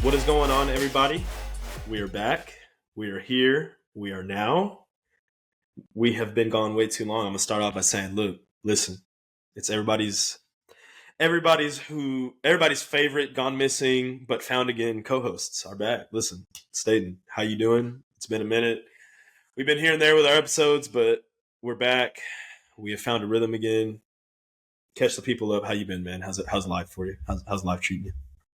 What is going on, everybody? We are back. We are here. We are now. We have been gone way too long. I'm gonna start off by saying, look, listen, it's everybody's favorite gone missing but found again co-hosts are back. Listen, Staten, how you doing? It's been a minute. We've been here and there with our episodes, but we're back. We have found a rhythm again. Catch the people up. How you been, man? How's life for you? How's life treating you?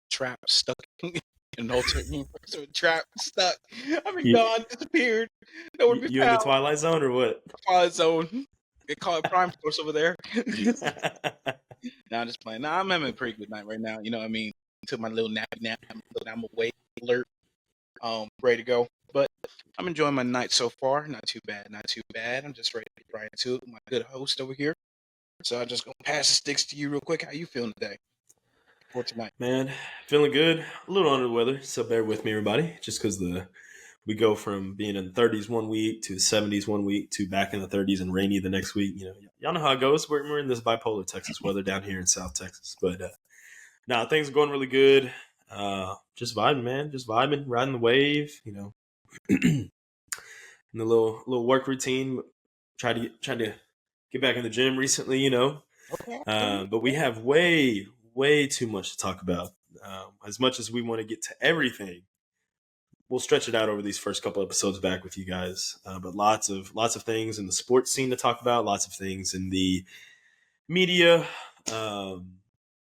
Trap stuck in an alternate universe. So trap stuck. I've been You, gone, disappeared. Nowhere to be you in the found. Twilight Zone or what? Twilight Zone. They call it Prime Force over there. Nah, I'm just playing. Nah, I'm having a pretty good night right now. You know what I mean? Took my little nap. I'm awake, alert, ready to go. But I'm enjoying my night so far. Not too bad. I'm just ready to get right into it with my good host over here. So I'm just gonna pass the sticks to you real quick. How you feeling today? For tonight? Man, feeling good. A little under the weather, so bear with me, everybody. Just because we go from being in the 30s one week to the 70s one week to back in the 30s and rainy the next week. You know, y'all know how it goes. We're in this bipolar Texas weather down here in South Texas, but now things are going really good. Just vibing, man. Just vibing, riding the wave. You know, in the little work routine. Trying to get back in the gym recently. You know, Okay. but we have way too much to talk about. As much as we want to get to everything, we'll stretch it out over these first couple episodes back with you guys. But lots of things in the sports scene to talk about. Lots of things in the media,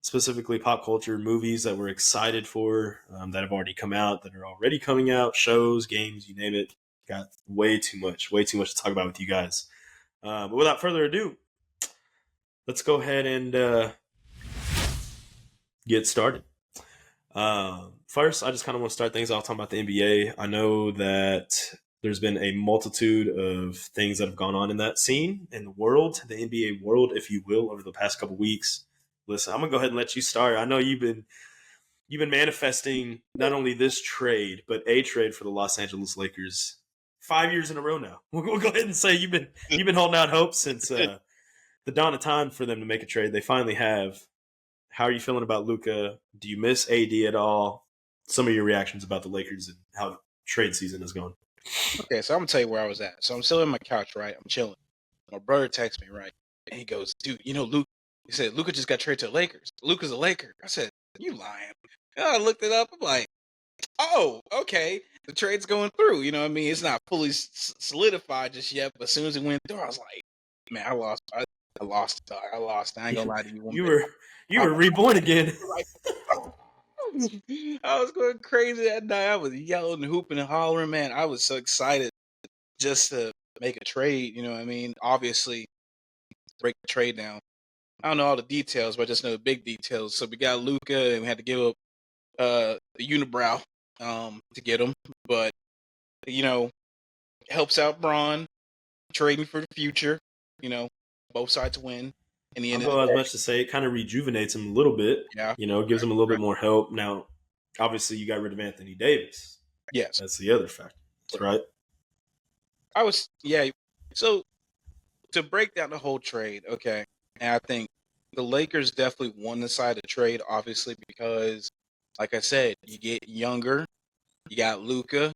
specifically pop culture, movies that we're excited for, that have already come out, that are already coming out, shows, games, you name it. Got way too much to talk about with you guys. But without further ado, let's go ahead and get started. First, I just kind of want to start things off talking about the NBA. I know that there's been a multitude of things that have gone on in that scene, in the world, the NBA world, if you will, over the past couple weeks. Listen, I'm gonna go ahead and let you start. I know you've been manifesting not only this trade, but a trade for the Los Angeles Lakers 5 years in a row now. We'll go ahead and say you've been holding out hope since the dawn of time for them to make a trade. They finally have. How are you feeling about Luka? Do you miss AD at all? Some of your reactions about the Lakers and how trade season is going. Okay, so I'm gonna tell you where I was at. So I'm still on my couch, right? I'm chilling. My brother texts me, right? And he goes, dude, you know, Luke, he said, Luka just got traded to the Lakers. Luka's a Laker. I said, you lying. And I looked it up. I'm like, oh, okay. The trade's going through. You know what I mean? It's not fully solidified just yet, but as soon as it went through, I was like, man, I lost. I lost. Dog. I lost. I ain't gonna lie to you one bit. You were reborn again. I was going crazy that night. I was yelling and hooping and hollering, man. I was so excited just to make a trade. You know what I mean? Obviously, break the trade down. I don't know all the details, but I just know the big details. So we got Luka, and we had to give up the unibrow to get him. But you know, helps out Braun trading for the future. You know, both sides win. In the I'll end of go the as day, much to say it kind of rejuvenates him a little bit. yeah, You know, gives him a little bit more help. Now, obviously, you got rid of Anthony Davis. yes, That's the other factor. That's right. yeah. So to break down the whole trade, okay, and I think the Lakers definitely won the side of the trade, obviously, because, like I said, you get younger, you got Luka,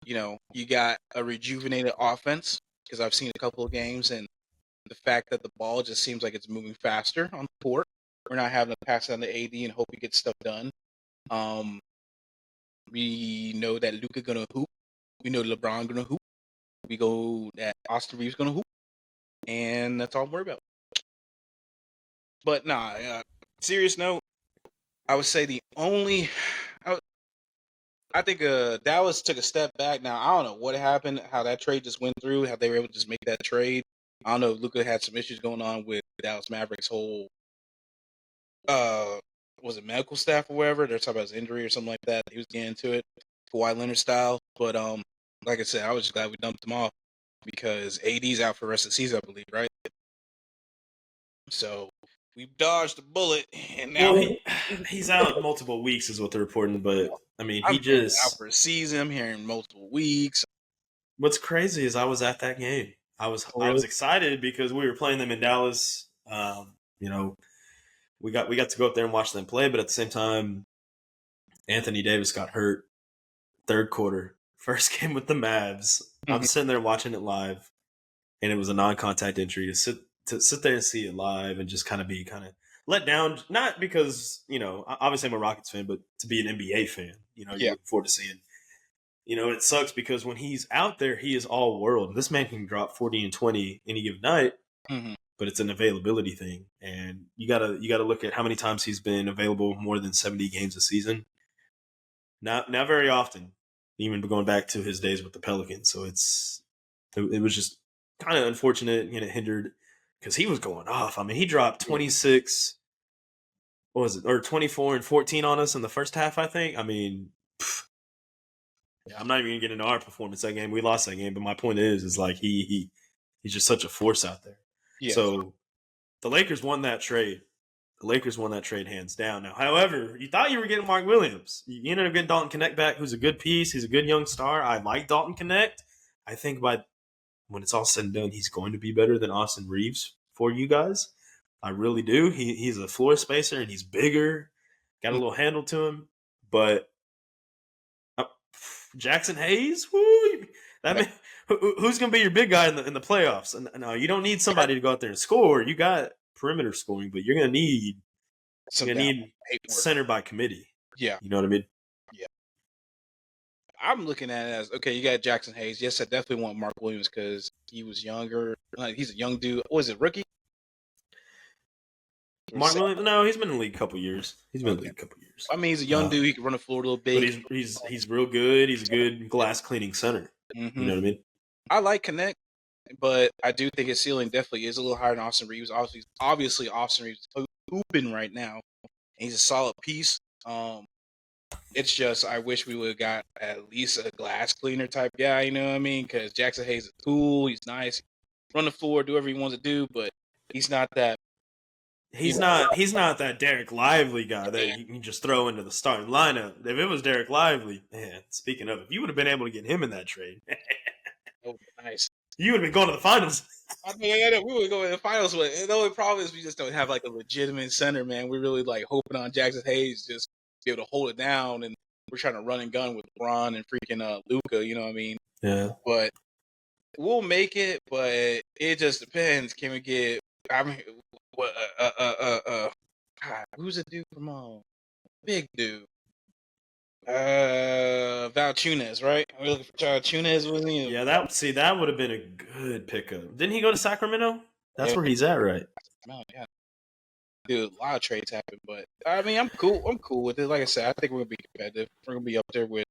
you know, you got a rejuvenated offense, because I've seen a couple of games, and the fact that the ball just seems like it's moving faster on the court. We're not having to pass it on to AD and hope he gets stuff done. We know that Luka gonna hoop. We know LeBron gonna hoop. We go that Austin Reeves gonna hoop, and that's all I'm worried about. But nah, serious note, I would say the only, I think Dallas took a step back. Now I don't know what happened, how that trade just went through, how they were able to just make that trade. I don't know if Luka had some issues going on with Dallas Mavericks' whole, was it medical staff or whatever? They're talking about his injury or something like that. He was getting into it, Kawhi Leonard style. But like I said, I was just glad we dumped him off because AD's out for the rest of the season, I believe, right? So we dodged the bullet, and now He's out multiple weeks, is what they're reporting. But I mean, I'm hearing out for a season. I'm hearing multiple weeks. What's crazy is I was at that game. I was excited because we were playing them in Dallas. You know, we got to go up there and watch them play, but at the same time, Anthony Davis got hurt third quarter, first game with the Mavs. I'm sitting there watching it live, and it was a non-contact injury. To sit there and see it live and just kind of be let down, not because obviously I'm a Rockets fan, but to be an NBA fan, you're looking forward to seeing. It sucks because when he's out there, he is all world. This man can drop 40 and 20 any given night, but it's an availability thing, and you gotta look at how many times he's been available more than 70 games a season. Not very often, even going back to his days with the Pelicans. So it was just kind of unfortunate, it hindered because he was going off. I mean, he dropped 26, what was it, or 24 and 14 on us in the first half, I think. I mean, I'm not even gonna get into our performance that game. We lost that game, but my point is like he's just such a force out there. Yeah. So the Lakers won that trade. The Lakers won that trade hands down. Now, however, you thought you were getting Mark Williams. You ended up getting Dalton Connect back, who's a good piece. He's a good young star. I like Dalton Connect. I think when it's all said and done, he's going to be better than Austin Reeves for you guys. I really do. He's a floor spacer, and he's bigger. Got a little handle to him. But Jackson Hayes, who's going to be your big guy in the playoffs? And no, you don't need somebody to go out there and score. You got perimeter scoring, but you're going to need center by committee. Yeah. You know what I mean? Yeah. I'm looking at it as, okay, you got Jackson Hayes. Yes, I definitely want Mark Williams because he was younger. He's a young dude. What is it, rookie? Mark Williams? No, he's been in the league a couple years. He's been in the league a couple years. I mean, he's a young dude. He can run the floor a little bit. But he's real good. He's a good glass cleaning center. You know what I mean? I like Connect, but I do think his ceiling definitely is a little higher than Austin Reeves. Obviously Austin Reeves is hooping right now. And he's a solid piece. It's just I wish we would have got at least a glass cleaner type guy, you know what I mean? Because Jackson Hayes is cool. He's nice. Run the floor, do whatever he wants to do, but he's not that. He's not that Derek Lively guy that you can just throw into the starting lineup. If it was Derek Lively, man, speaking of, if you would have been able to get him in that trade, nice. You would have been going to the finals. I mean, we would go to the finals, but the only problem is we just don't have like a legitimate center, man. We're really like hoping on Jackson Hayes just be able to hold it down, and we're trying to run and gun with LeBron and freaking Luka. You know what I mean? Yeah. But we'll make it, but it just depends. Can we get? I mean, what? God, who's the dude from big dude? Valanciunas, right? We're looking for Valanciunas, wasn't he? Yeah, that would have been a good pickup. Didn't he go to Sacramento? That's where he's at, right? Yeah. Dude, a lot of trades happen, but I mean, I'm cool. I'm cool with it. Like I said, I think we're gonna be competitive. We're gonna be up there with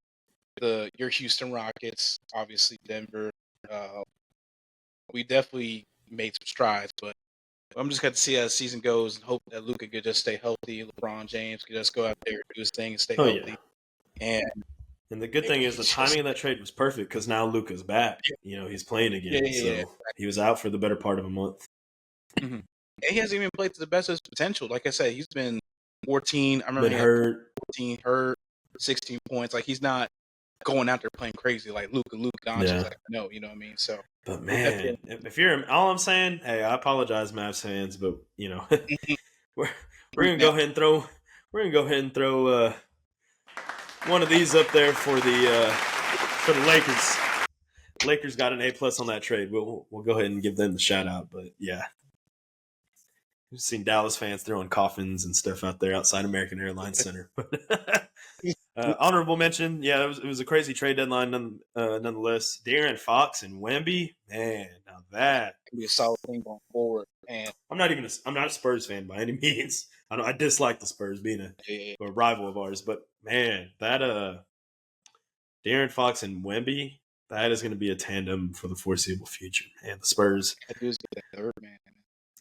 your Houston Rockets, obviously Denver. We definitely made some strides, but I'm just going to see how the season goes and hope that Luka could just stay healthy. LeBron James could just go out there and do his thing and stay healthy. Yeah. And the good thing is the timing of that trade was perfect because now Luka's back. He's playing again. He was out for the better part of a month. Mm-hmm. And he hasn't even played to the best of his potential. Like I said, he's been 14. I remember he had 14 hurt, 16 points. Like he's not going out there playing crazy like Luka Doncic. Like, no, you know what I mean? So, but man, if you're all I'm saying, hey, I apologize, Mavs fans, but we're gonna go ahead and throw one of these up there for the Lakers. Lakers got an A+ on that trade. We'll go ahead and give them the shout out. But yeah, we've seen Dallas fans throwing coffins and stuff out there outside American Airlines Center. Honorable mention, yeah, it was a crazy trade deadline nonetheless. De'Aaron Fox and Wemby, man, now that could be a solid thing going forward. And I'm not a Spurs fan by any means. I dislike the Spurs being a rival of ours, but man, that De'Aaron Fox and Wemby, that is going to be a tandem for the foreseeable future. And the Spurs,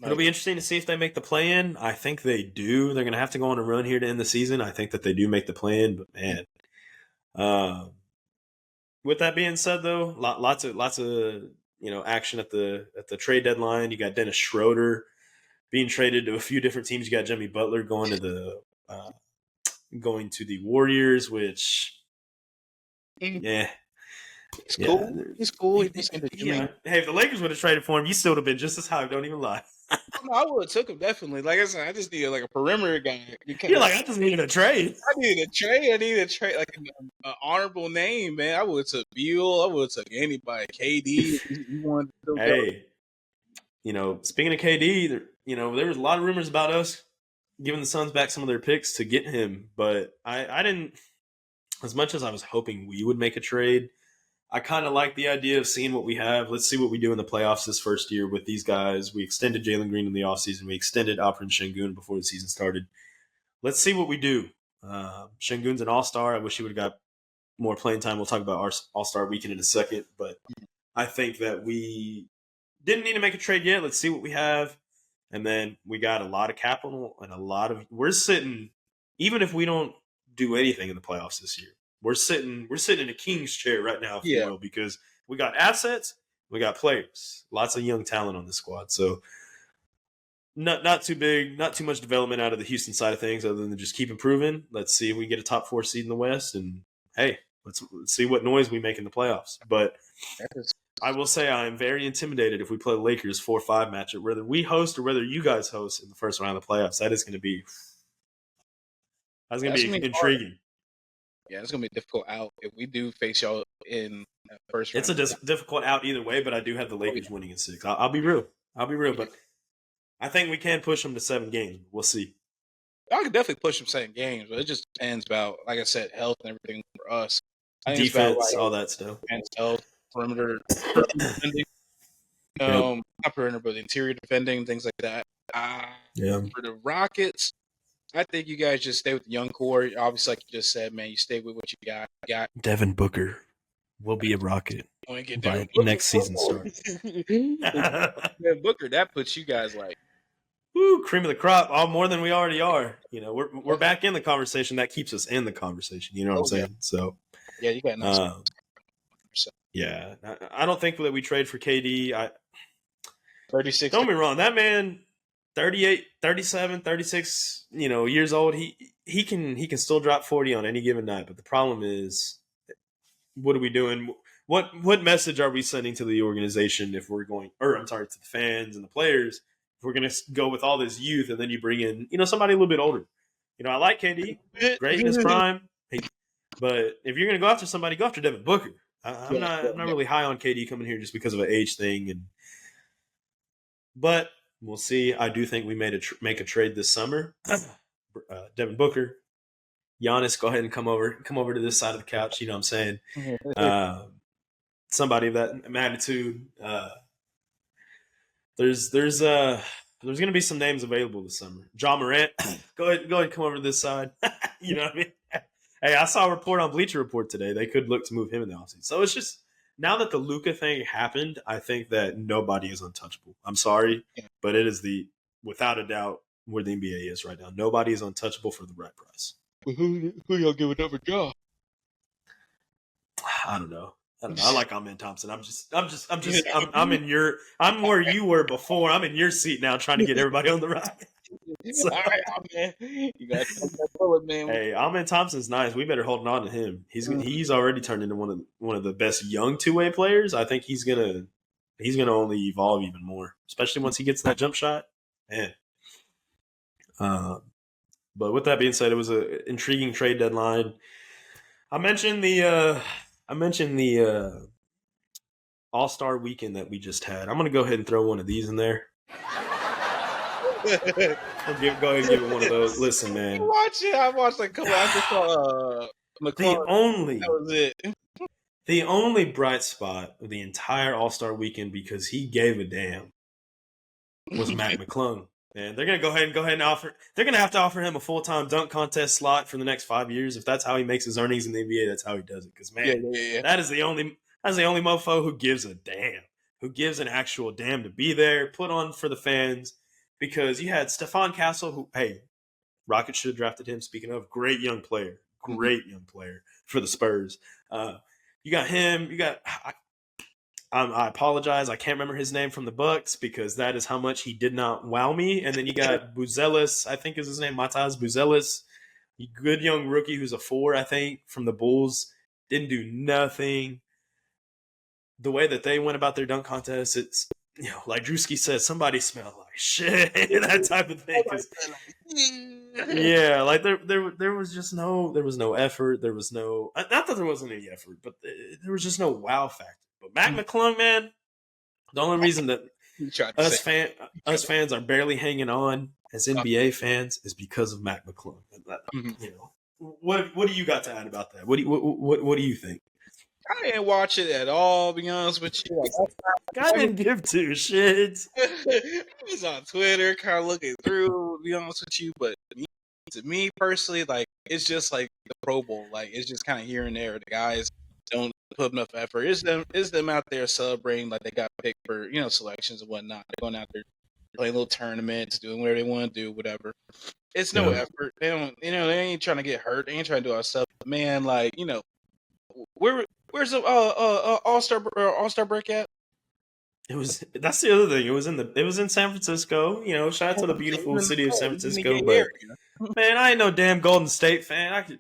it'll be interesting to see if they make the play-in. I think they do. They're going to have to go on a run here to end the season. I think that they do make the play-in, but man, with that being said, though, lots of action at the trade deadline. You got Dennis Schroeder being traded to a few different teams. You got Jimmy Butler going to the Warriors, which yeah. He's cool. He's cool. Hey, if the Lakers would have traded for him, you still would have been just as hyped. Don't even lie. No, I would have took him definitely. Like I said, I just needed like a perimeter guy. You're like, I just needed a trade. I needed a trade. I needed a trade, like an honorable name, man. I would have took Beal. I would have took anybody. KD. He wanted to still go. Hey, speaking of KD, there was a lot of rumors about us giving the Suns back some of their picks to get him, but I didn't. As much as I was hoping we would make a trade, I kind of like the idea of seeing what we have. Let's see what we do in the playoffs this first year with these guys. We extended Jalen Green in the offseason. We extended Alperen Şengün before the season started. Let's see what we do. Şengün's an all-star. I wish he would have got more playing time. We'll talk about our all-star weekend in a second, but I think that we didn't need to make a trade yet. Let's see what we have. And then we got a lot of capital and we're sitting, even if we don't do anything in the playoffs this year, we're sitting in a king's chair right now, if you will, because we got assets, we got players, lots of young talent on the squad. So not too big, not too much development out of the Houston side of things other than just keep improving. Let's see if we get a top 4 seed in the West, and hey, let's see what noise we make in the playoffs. But I will say I am very intimidated if we play the Lakers 4-5 matchup, whether we host or whether you guys host in the first round of the playoffs. That's going to be intriguing. Hard. Yeah, it's going to be a difficult out if we do face y'all in that first round. It's a difficult out either way, but I do have the Lakers winning in 6. I'll be real. But I think we can push them to 7 games. We'll see. I could definitely push them 7 games, but it just depends about, like I said, health and everything for us. Defense, all that stuff. Defense, health, perimeter defending. Not perimeter, but interior defending, things like that. For the Rockets, I think you guys just stay with the young core. Obviously, like you just said, man, you stay with what you got. Devin Booker will be a Rocket by next season start. Booker, that puts you guys like, woo, cream of the crop, all more than we already are. We're back in the conversation. That keeps us in the conversation. You know what I'm saying? So yeah, you got nice. Yeah, I don't think that we trade for KD. 36. Don't be wrong. That man, 38, 37, 36, years old, he can still drop 40 on any given night. But the problem is, what are we doing? What message are we sending to the organization if we're going, or I'm sorry, to the fans and the players, if we're going to go with all this youth and then you bring in, somebody a little bit older? I like KD, great in his prime, but if you're going to go after somebody, go after Devin Booker. I'm not really high on KD coming here just because of an age thing, but we'll see. I do think we make a trade this summer. Devin Booker, Giannis, go ahead and come over to this side of the couch. You know what I'm saying? Somebody of that magnitude. There's going to be some names available this summer. Ja Morant, go ahead and come over to this side. You know what I mean? Hey, I saw a report on Bleacher Report today. They could look to move him in the offseason. So it's just, now that the Luka thing happened, I think that nobody is untouchable. I'm sorry, but it is without a doubt, where the NBA is right now. Nobody is untouchable for the right price. Well, who y'all giving up for Ja? I don't know. I like Aaannnddd Thompson. I'm where you were before. I'm in your seat now, trying to get everybody on the ride. So, all right, man. You got that bullet, man. Hey, Aaannnddd Thompson's nice. We better hold on to him. He's already turned into one of the best young two-way players. I think he's gonna only evolve even more, especially once he gets that jump shot. Man. But with that being said, it was an intriguing trade deadline. I mentioned the All-Star weekend that we just had. I'm gonna go ahead and throw one of these in there. Go ahead and give it one of those. Listen, man. I watched a couple. I just saw McClung. That was it. The only bright spot of the entire All-Star weekend, because he gave a damn, was Mac McClung. And they're gonna go ahead and offer. They're gonna have to offer him a full-time dunk contest slot for the next 5 years. If that's how he makes his earnings in the NBA, that's how he does it. Because man, that is the only mofo who gives a damn, who gives an actual damn to be there, put on for the fans. Because you had Stephon Castle, who, hey, Rockets should have drafted him. Speaking of, great young player for the Spurs. You got him. You got. I apologize. I can't remember his name from the Bucks because that is how much he did not wow me. And then you got Buzelis, I think is his name, Matas Buzelis. Good young rookie who's a 4, I think, from the Bulls. Didn't do nothing. The way that they went about their dunk contest, like Drewski said, somebody smelled like shit, that type of thing. Because yeah, like there was just there was no effort. There was no, not that there wasn't any effort, but there was just no wow factor. But Mac McClung, man, the only reason that He tried to say. us fans are barely hanging on as NBA fans is because of Mac McClung. Mhm. You know, what do you got to add about that? What do you think? I didn't watch it at all, to be honest with you. I didn't give two shits. I was on Twitter, kind of looking through, to be honest with you. But to me personally, like, it's just like the Pro Bowl. Like, it's just kind of here and there. The guys don't put enough effort. It's them out there celebrating like they got picked for, selections and whatnot. They're going out there playing little tournaments, doing whatever they want to do, whatever. It's no effort. They don't, they ain't trying to get hurt. They ain't trying to do all stuff. But man, like, where's the All-Star break at? That's the other thing. It was in San Francisco. Shout out to the beautiful city of San Francisco. But man, I ain't no damn Golden State fan.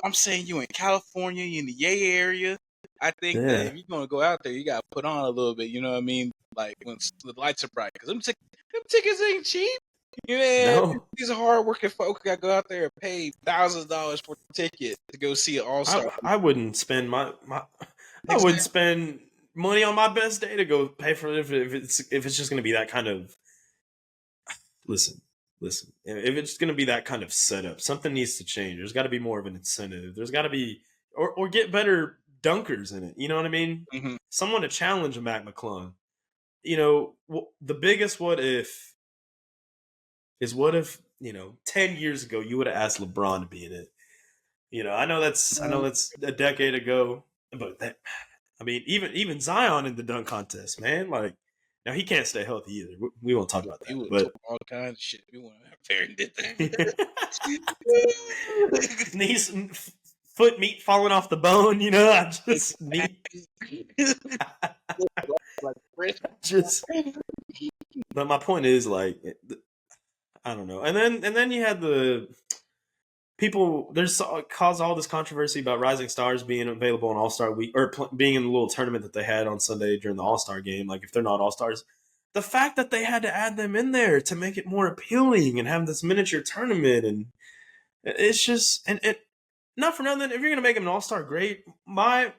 I'm saying you in California, you in the Yay area. I think that if you're gonna go out there, you gotta put on a little bit. You know what I mean? Like when the lights are bright, because them tickets ain't cheap. No. These are hardworking folk got to go out there and pay $1,000s for the ticket to go see an All-Star. I wouldn't spend I wouldn't spend money on my best day to go pay for it if it's just going to be that kind of. Listen. If it's going to be that kind of setup, something needs to change. There's got to be more of an incentive. There's got to be or get better dunkers in it. You know what I mean? Mm-hmm. Someone to challenge a Mac McClung. The biggest what if is what if 10 years ago you would have asked LeBron to be in it. I know that's a decade ago, but even Zion in the dunk contest, man. Like, now he can't stay healthy either. We won't talk about that. He would but all kinds of shit. We want to have Perry did that. Knees, foot meat falling off the bone. I just need just. But my point is, like, I don't know. And then you had the people. There's caused all this controversy about Rising Stars being available on All-Star Week or being in the little tournament that they had on Sunday during the All-Star game. Like, if they're not All-Stars, the fact that they had to add them in there to make it more appealing and have this miniature tournament, and it's just and not for nothing. If you're gonna make him an All-Star, great. My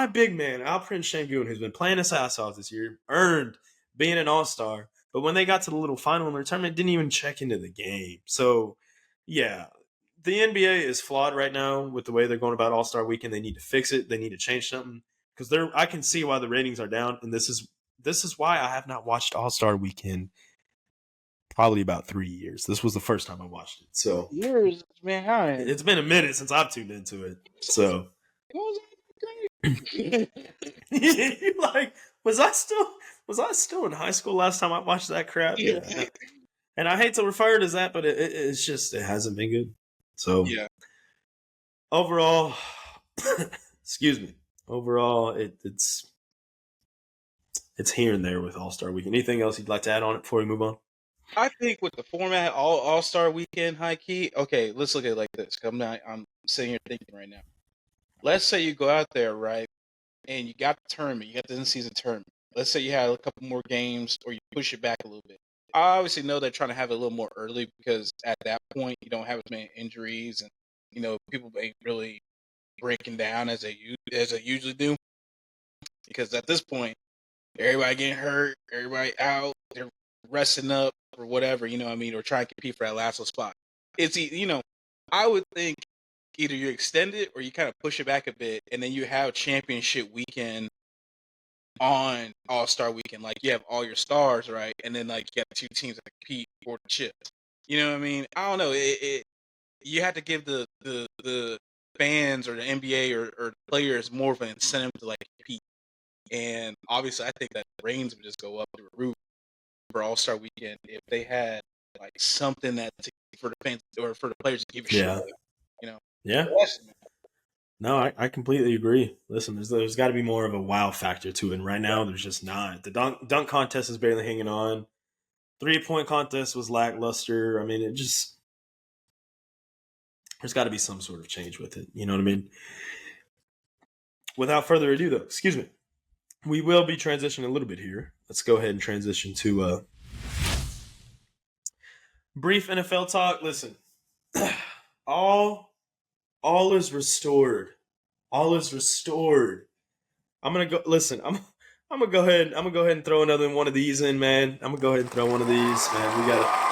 big man, Al Prince Shangoon, who's been playing his ass off this year, earned being an All-Star. But when they got to the little final in their tournament, didn't even check into the game. So, yeah, the NBA is flawed right now with the way they're going about All-Star Weekend. They need to fix it. They need to change something because I can see why the ratings are down, and this is why I have not watched All-Star Weekend probably about 3 years. This was the first time I watched it. So years, man. How it's been a minute since I've tuned into it. So like, was I still in high school last time I watched that crap? Yeah. And I hate to refer to that, but it's just it hasn't been good. So yeah. Overall, excuse me. Overall, it's here and there with All-Star Weekend. Anything else you'd like to add on it before we move on? I think with the format, All-Star Weekend, high key. Okay, let's look at it like this. I'm sitting here thinking right now. Let's say you go out there, right, and you got the tournament, you got the in-season tournament. Let's say you had a couple more games, or you push it back a little bit. I obviously know they're trying to have it a little more early because at that point you don't have as many injuries, and people ain't really breaking down as they usually do. Because at this point, everybody getting hurt, everybody out, they're resting up or whatever, or trying to compete for that last spot. It's I would think either you extend it or you kind of push it back a bit, and then you have championship weekend on All-Star Weekend. Like, you have all your stars, right? And then, like, you got two teams that compete for the chip. You know what I mean? I don't know. You have to give the fans or the NBA or the players more of an incentive to, like, compete. And obviously, I think that the ratings would just go up through the roof for All-Star Weekend if they had, like, something that for the fans or for the players to give a shit about, Yeah. No, I completely agree. Listen, there's got to be more of a wow factor to it. And right now, there's just not. The dunk contest is barely hanging on. 3-point contest was lackluster. I mean, there's got to be some sort of change with it. You know what I mean? Without further ado, though, excuse me, we will be transitioning a little bit here. let's go ahead and transition to brief NFL talk. Listen, all is restored. All is restored. I'm gonna go. Listen, I'm gonna go ahead. I'm gonna go ahead and throw another one of these in, man. I'm gonna go ahead and throw one of these, man. We got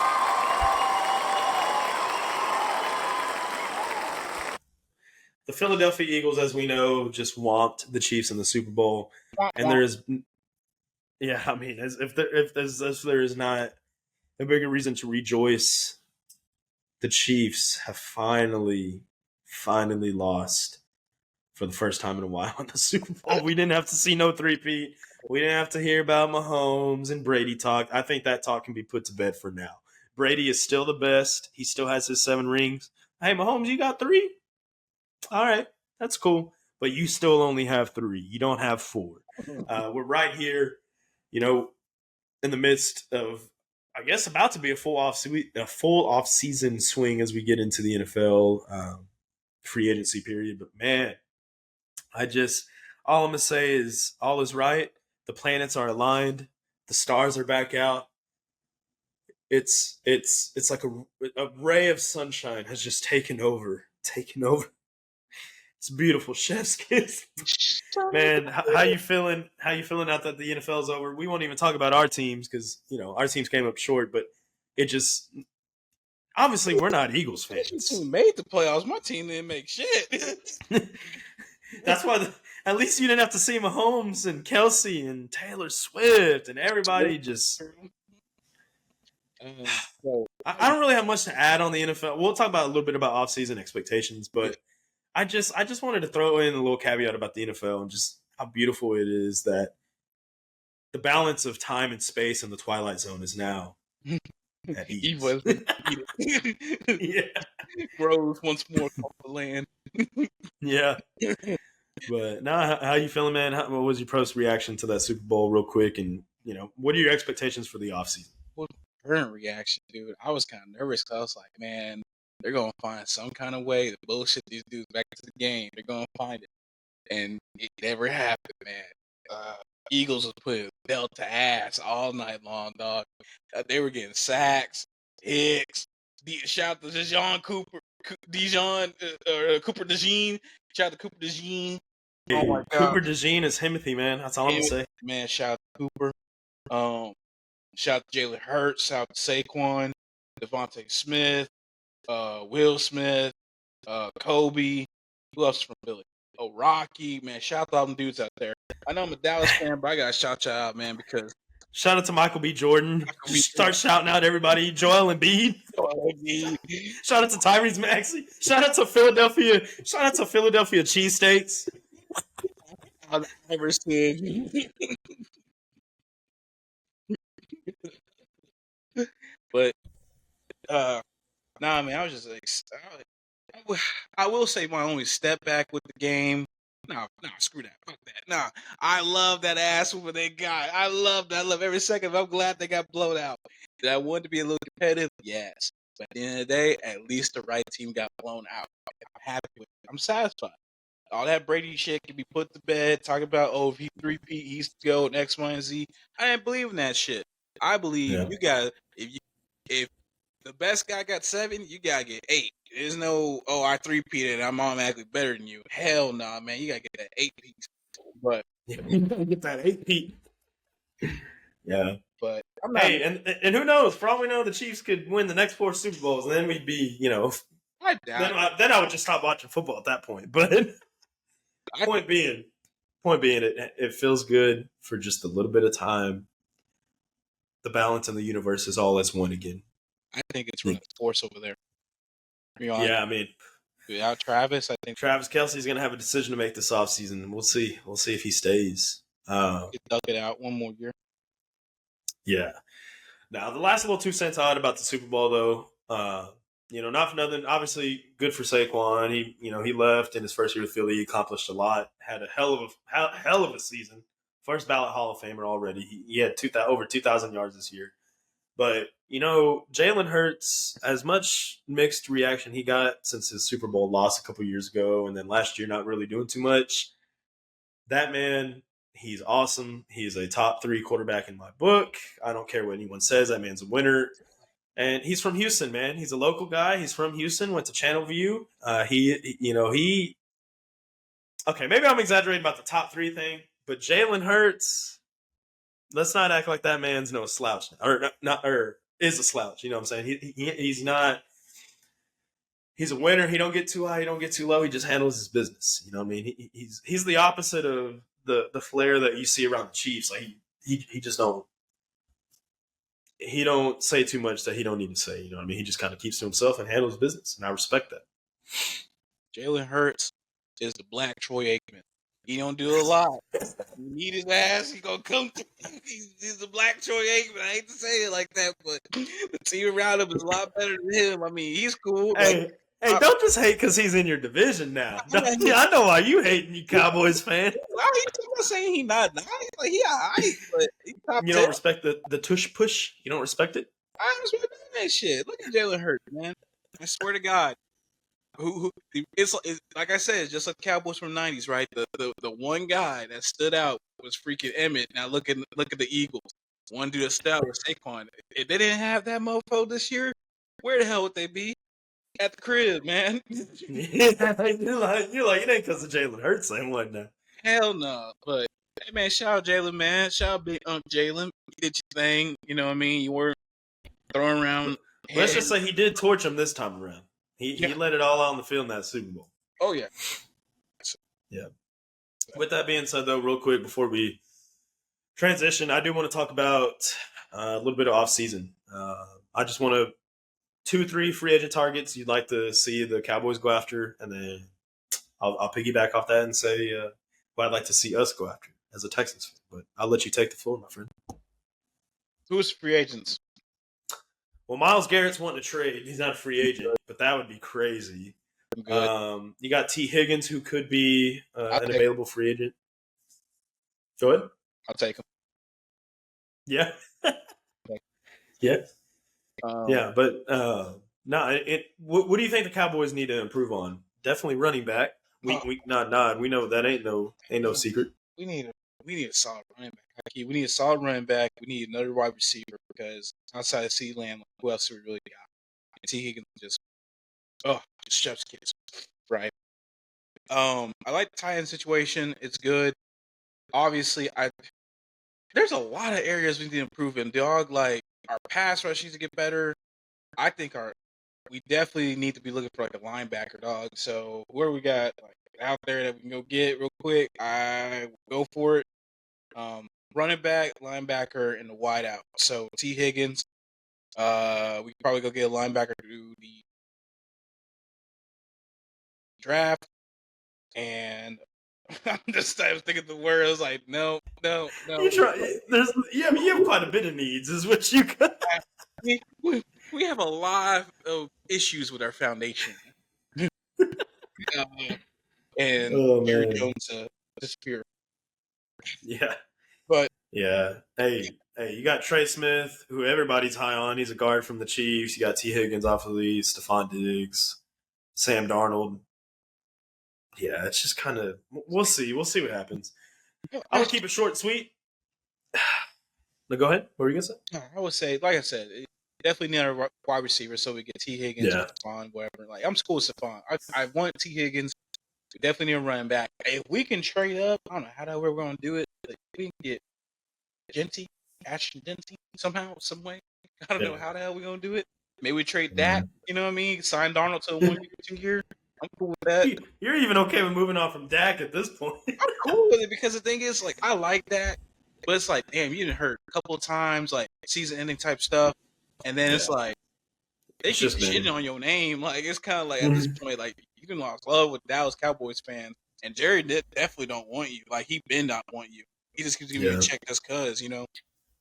the Philadelphia Eagles, as we know, just whomped the Chiefs in the Super Bowl, and there is, yeah, I mean, if there is not a bigger reason to rejoice, the Chiefs have finally lost for the first time in a while in the Super Bowl. We didn't have to see no three-peat. We didn't have to hear about Mahomes and Brady talk. I think that talk can be put to bed for now. Brady is still the best. He still has his 7 rings. Hey, Mahomes, you got 3? All right, that's cool. But you still only have 3. You don't have 4. We're right here, you know, in the midst of, I guess, about to be a full off season swing as we get into the NFL free agency period. But man, all I'm gonna say is all is right. The planets are aligned. The stars are back out. It's like a ray of sunshine has just taken over. It's beautiful, chef's kiss. Man, how you feeling? How you feeling out that the NFL's over? We won't even talk about our teams because our teams came up short, but it just obviously we're not Eagles fans. Your team made the playoffs. My team didn't make shit. That's why at least you didn't have to see Mahomes and Kelsey and Taylor Swift and everybody just. I don't really have much to add on the NFL. We'll talk about a little bit about offseason expectations, but I just wanted to throw in a little caveat about the NFL and just how beautiful it is that the balance of time and space in the Twilight Zone is now at ease. Yeah. Grows once more off the land. Yeah. But now, how you feeling, man? What was your post reaction to that Super Bowl, real quick? And what are your expectations for the offseason? Well, current reaction, dude. I was kind of nervous because I was like, man, they're gonna find some kind of way to bullshit these dudes back to the game. They're gonna find it, and it never happened, man. Eagles was putting belt to ass all night long, dog. They were getting sacks, hicks. Shout out to Cooper DeJean. Shout out to Cooper DeJean. Oh my God. Cooper DeJean is Himothy, man. That's all I'm gonna say. Man, shout out to Cooper. Shout out to Jalen Hurts. Shout out to Saquon, Devontae Smith, Will Smith, Kobe. Who else is from Philly? Oh, Rocky, man. Shout out to all them dudes out there. I know I'm a Dallas fan, but I gotta shout you out, man, because shout out to Michael B. Jordan. Start shouting out everybody. Joel Embiid. Shout out to Tyrese Maxey. Shout out to Philadelphia. Shout out to Philadelphia cheesesteaks. I've never seen. But nah, man, I was just like, I will say my only step back with the game. Nah, screw that. Fuck that. Nah, I love that ass whooping they got. I love that. I love every second. I'm glad they got blown out. Did I want to be a little competitive? Yes. But at the end of the day, at least the right team got blown out. I'm happy with it. I'm satisfied. All that Brady shit can be put to bed. Talk about, if he 3-peat, he's to go X, Y, and Z. I didn't believe in that shit. I believe you got if the best guy got 7, you gotta get 8. There's no, I 3-peated and I'm automatically better than you. Hell nah, man. You gotta get that 8 piece. But you gotta get that 8-peat. Yeah. But hey, and who knows? For all we know, the Chiefs could win the next 4 Super Bowls, and then we'd be, I doubt then I would just stop watching football at that point. But point being, it feels good for just a little bit of time. The balance in the universe is all as one again. I think it's running force over there. Yeah, I mean, without Travis, I think Travis Kelce's going to have a decision to make this offseason. We'll see. We'll see if he stays. Duck it out one more year. Yeah. Now, the last little 2 cents odd about the Super Bowl, though, not for nothing. Obviously, good for Saquon. He left in his first year with Philly. He accomplished a lot. Had a hell of a season. First ballot Hall of Famer already. He had over 2,000 yards this year. But, Jalen Hurts, as much mixed reaction he got since his Super Bowl loss a couple years ago, and then last year not really doing too much, that man, He's awesome. He's a top 3 quarterback in my book. I don't care what anyone says. That man's a winner. And he's from Houston, man. He's a local guy. He's from Houston. Went to Channelview. He. Okay, maybe I'm exaggerating about the top 3 thing, but Jalen Hurts. Let's not act like that man's no slouch, or is a slouch. You know what I'm saying? He's not. He's a winner. He don't get too high. He don't get too low. He just handles his business. You know what I mean? He's the opposite of the flair that you see around the Chiefs. Like he just don't say too much that he don't need to say. You know what I mean? He just kind of keeps to himself and handles business, and I respect that. Jalen Hurts is the black Troy Aikman. He don't do a lot. You need his ass, he gonna come through. He's the black Troy Aikman. I hate to say it like that, but the team around him is a lot better than him. I mean, he's cool. Hey, don't just hate because he's in your division now. I know why you hating, you Cowboys fan. I'm not saying he's not nice. Like, he alright, but he's top 10. You don't respect the tush push? You don't respect it? I respect that shit. Look at Jalen Hurts, man. I swear to God. It's like I said, it's just like the Cowboys from the 90s, right? The one guy that stood out was freaking Emmett. Now look at the Eagles. One dude that stood out was Saquon. If they didn't have that mofo this year, where the hell would they be? At the crib, man. You're like it ain't because of Jalen Hurts. Ain't one now. Hell no. But hey, man, shout out Jalen, man. Shout out Big Jalen. You did your thing. You know what I mean? You weren't throwing around. Let's just say he did torch him this time around. He let it all out on the field in that Super Bowl. Oh, yeah. Yeah. With that being said, though, real quick before we transition, I do want to talk about a little bit of off-season. I just want to 2-3 free agent targets you'd like to see the Cowboys go after, and then I'll piggyback off that and say what I'd like to see us go after as a Texans fan. But I'll let you take the floor, my friend. Who's free agents? Well, Myles Garrett's wanting to trade. He's not a free agent, but that would be crazy. You got T. Higgins, who could be an available free agent. Go ahead. I'll take him. Yeah. Yeah. Yeah, but what do you think the Cowboys need to improve on? Definitely running back. We know that ain't no secret. We need a solid running back. We need a solid running back. We need another wide receiver because outside of CeeDee Lamb, who else do we really got? And T. Higgins just chef's kiss, right? I like the tight end situation. It's good. Obviously, there's a lot of areas we need to improve in. Dog, like our pass rush needs to get better. I think we definitely need to be looking for like a linebacker, dog. So where we got like out there that we can go get real quick, I will go for it. Running back, linebacker, and the wideout. So T. Higgins. We can probably go get a linebacker to do the draft. And I was thinking the word. I was like, no. You try. You have quite a bit of needs, is what you got. We have a lot of issues with our foundation. And Jerry Jones disappeared. Yeah. But yeah. Hey, you got Trey Smith, who everybody's high on. He's a guard from the Chiefs. You got T. Higgins off the lead, Stephon Diggs, Sam Darnold. Yeah, it's just kind of we'll see. We'll see what happens. I'm gonna keep it short and sweet. No, go ahead. What were you gonna say? I would say, like I said, definitely need a wide receiver so we get T. Higgins, Stephon, whatever. Like I'm cool with Stephon. I want T. Higgins. We definitely need a running back. If we can trade up, I don't know how we're going to do it. Like, we can get Ashton Genty somehow, some way. I don't know how the hell we're going to do it. Maybe we trade that. You know what I mean? Sign Darnold to a 1 year, 2 year. I'm cool with that. You're even okay with moving on from Dak at this point. I'm cool with it because the thing is, like, I like that, but it's like, damn, you didn't hurt a couple of times, like season-ending type stuff, and then it's like they keep shitting on your name. Like it's kind of like at this point, like you can lost love with Dallas Cowboys fans, and Jerry definitely don't want you. Like he been not want you. He just keeps giving you a check just cause, you know.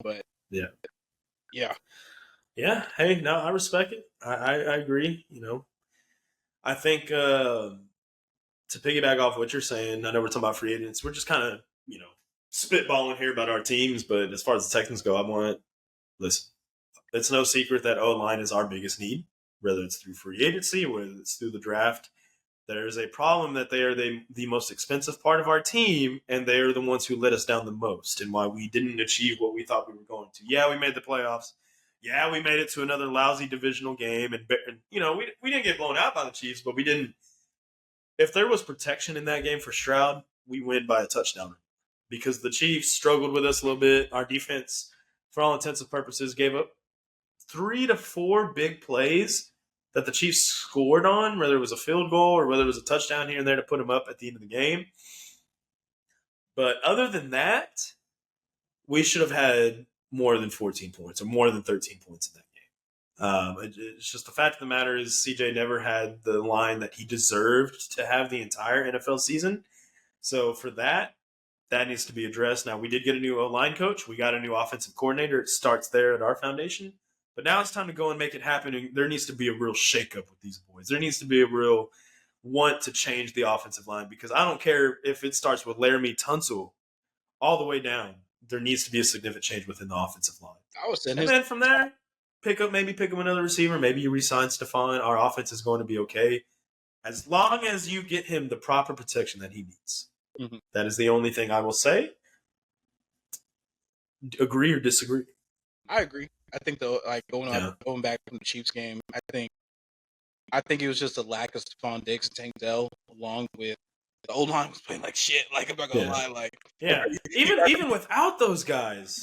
But yeah. Hey, no, I respect it. I agree. You know. I think to piggyback off what you're saying, I know we're talking about free agents. We're just kind of, spitballing here about our teams. But as far as the Texans go, listen, it's no secret that O-line is our biggest need, whether it's through free agency or whether it's through the draft. There's a problem that they are the most expensive part of our team, and they are the ones who let us down the most, and why we didn't achieve what we thought we were going to. Yeah, we made the playoffs. Yeah, we made it to another lousy divisional game, and we didn't get blown out by the Chiefs, but we didn't. If there was protection in that game for Stroud, we win by a touchdown, because the Chiefs struggled with us a little bit. Our defense, for all intents and purposes, gave up 3 to 4 big plays that the Chiefs scored on, whether it was a field goal or whether it was a touchdown here and there to put them up at the end of the game. But other than that, we should have had more than 14 points or more than 13 points in that game. It's just the fact of the matter is CJ never had the line that he deserved to have the entire NFL season. So for that needs to be addressed. Now, we did get a new O-line coach. We got a new offensive coordinator. It starts there at our foundation. But now it's time to go and make it happen. And there needs to be a real shakeup with these boys. There needs to be a real want to change the offensive line, because I don't care if it starts with Laramie Tunsil all the way down. There needs to be a significant change within the offensive line. And then from there, pick up another receiver. Maybe you re-sign Stephon. Our offense is going to be okay as long as you get him the proper protection that he needs. Mm-hmm. That is the only thing I will say. Agree or disagree? I agree. I think though, like going back from the Chiefs game, I think it was just a lack of Stephon Diggs and Tank Dell, along with the old line was playing like shit. Like, I'm not gonna lie, like even without those guys,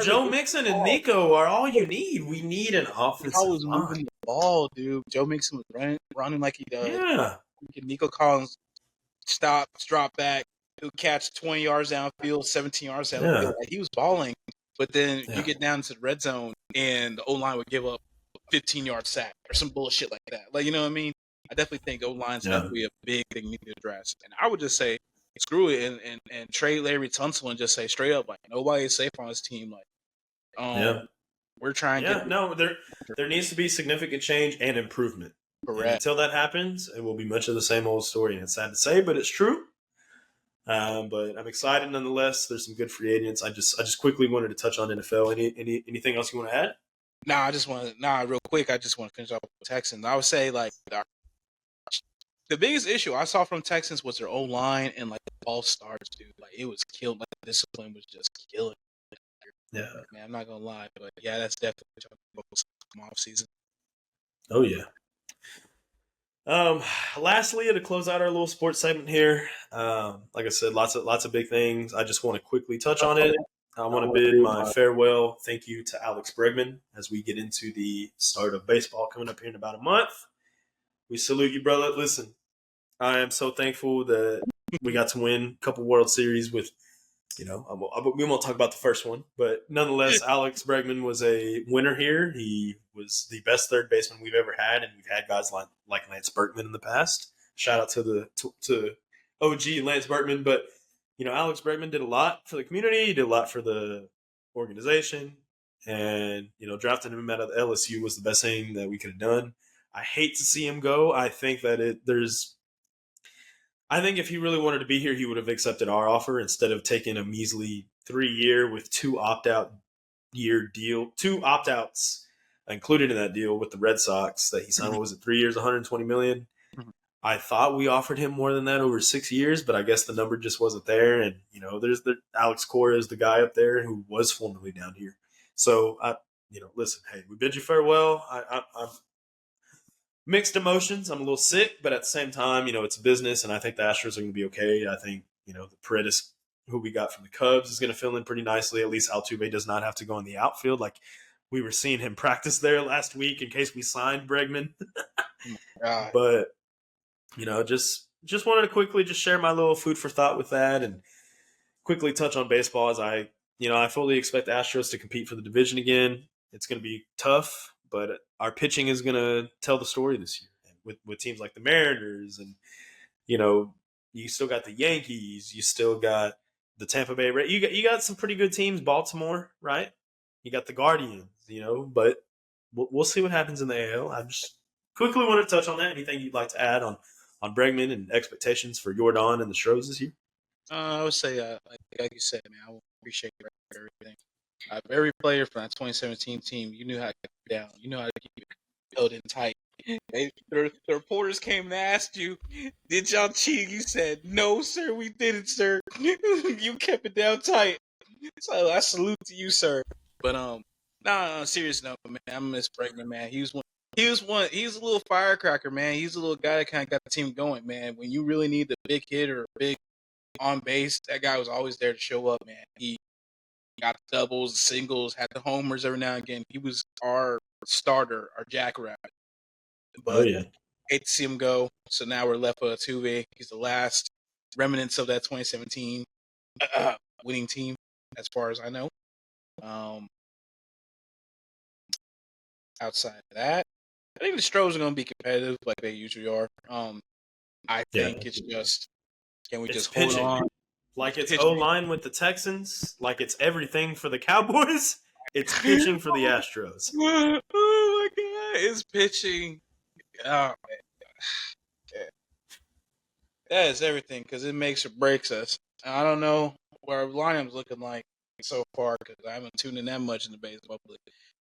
Joe Mixon and Nico are all you need. We need an offensive line. I was moving the ball, dude. Joe Mixon was running like he does. Yeah. Nico Collins stops, drop back, he'll catch 20 yards downfield, 17 yards downfield. Like, he was balling. But then you get down to the red zone, and the O-line would give up a 15-yard sack or some bullshit like that. Like, you know what I mean? I definitely think O-line's definitely a big thing we need to address. And I would just say, screw it and trade Larry Tunsil and just say straight up, like, nobody is safe on this team. Like, we're trying to get there needs to be significant change and improvement. Correct. And until that happens, it will be much of the same old story. And it's sad to say, but it's true. But I'm excited nonetheless. There's some good free agents. I just quickly wanted to touch on NFL. Anything else you want to add? Real quick. I just want to finish up with Texans. I would say, like, the biggest issue I saw from Texans was their own line and, like, the false starts, dude. Like, it was killed. Like, the discipline was just killing. Yeah, man, I'm not gonna lie, but yeah, that's definitely some off season. Oh yeah. Lastly, to close out our little sports segment here, like I said, lots of big things. I just want to quickly touch on it. I want to bid my farewell thank you to Alex Bregman as we get into the start of baseball coming up here in about a month. We salute you, brother. Listen, I am so thankful that we got to win a couple World Series with, we won't talk about the first one, but nonetheless, Alex Bregman was a winner here. He was the best third baseman we've ever had, and we've had guys like Lance Berkman in the past. Shout out to OG Lance Berkman, but Alex Bregman did a lot for the community. He did a lot for the organization, and drafting him out of LSU was the best thing that we could have done. I hate to see him go. I think that if he really wanted to be here, he would have accepted our offer instead of taking a measly 3-year with 2 opt-outs included in that deal with the Red Sox that he signed. What was it, 3 years, $120 million? Mm-hmm. I thought we offered him more than that over 6 years, but I guess the number just wasn't there. And there's Alex Cora is the guy up there who was formerly down here. So listen, hey, we bid you farewell. I'm mixed emotions. I'm a little sick, but at the same time, it's a business, and I think the Astros are going to be okay. I think, the Paredes, who we got from the Cubs, is going to fill in pretty nicely. At least Altuve does not have to go in the outfield. Like, we were seeing him practice there last week in case we signed Bregman. But, just wanted to quickly just share my little food for thought with that and quickly touch on baseball as I fully expect the Astros to compete for the division again. It's going to be tough, but our pitching is going to tell the story this year. And with teams like the Mariners and, you still got the Yankees, you still got the Tampa Bay Rays. You got some pretty good teams, Baltimore, right? You got the Guardians, but we'll see what happens in the AL. I just quickly want to touch on that. Anything you'd like to add on Bregman and expectations for Jordan and the Stros this year? I would say, like you said, man, I appreciate everything. Every player from that 2017 team, you knew how to keep it down. You know how to keep it held in tight. The reporters came and asked you, "Did y'all cheat?" You said, "No, sir, we didn't, sir." You kept it down tight. So I salute to you, sir. But nah, on a serious note, man, I miss Bregman, man. He was one. He was one. He was a little firecracker, man. He's a little guy that kind of got the team going, man. When you really need the big hit or big on base, that guy was always there to show up, man. He got the doubles, singles, had the homers every now and again. He was our starter, our jackrabbit. Oh But yeah. hate to see him go. So now we're left with Altuve. He's the last remnants of that 2017 winning team, as far as I know. Um, outside of that, I think the Stros are going to be competitive like they usually are. I Yeah. think it's just, can we It's just hold pitching. on? Like it's O Pitching. line with the Texans, like it's everything for the Cowboys. It's pitching for the Astros. Oh my God, it's pitching. Oh man, yeah. That is everything because it makes or breaks us. I don't know what our lineup's looking like so far because I haven't tuned in that much in the baseball. But